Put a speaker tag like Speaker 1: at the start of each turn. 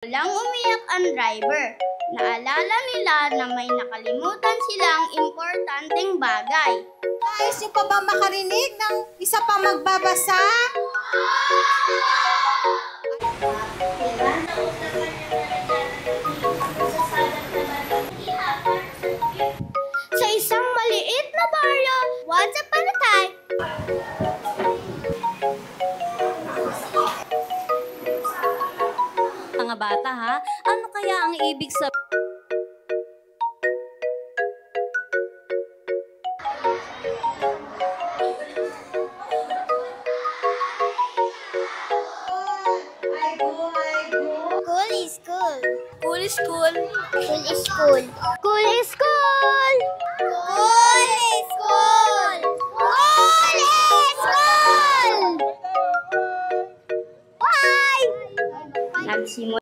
Speaker 1: Walang umiyak ang driver. Naalala nila na may nakalimutan silang importanteng bagay.
Speaker 2: Nais niyo pa ba makarinig ng isa pa magbabasa?
Speaker 1: Sa isang maliit na baryo, once upon a time,
Speaker 3: mga bata ha, ano kaya ang ibig sabihin?
Speaker 1: Cool is cool.
Speaker 3: Cool is cool.
Speaker 1: Cool is cool. Cool is cool. Cool is cool. Cool is cool. Bye! Nagsimula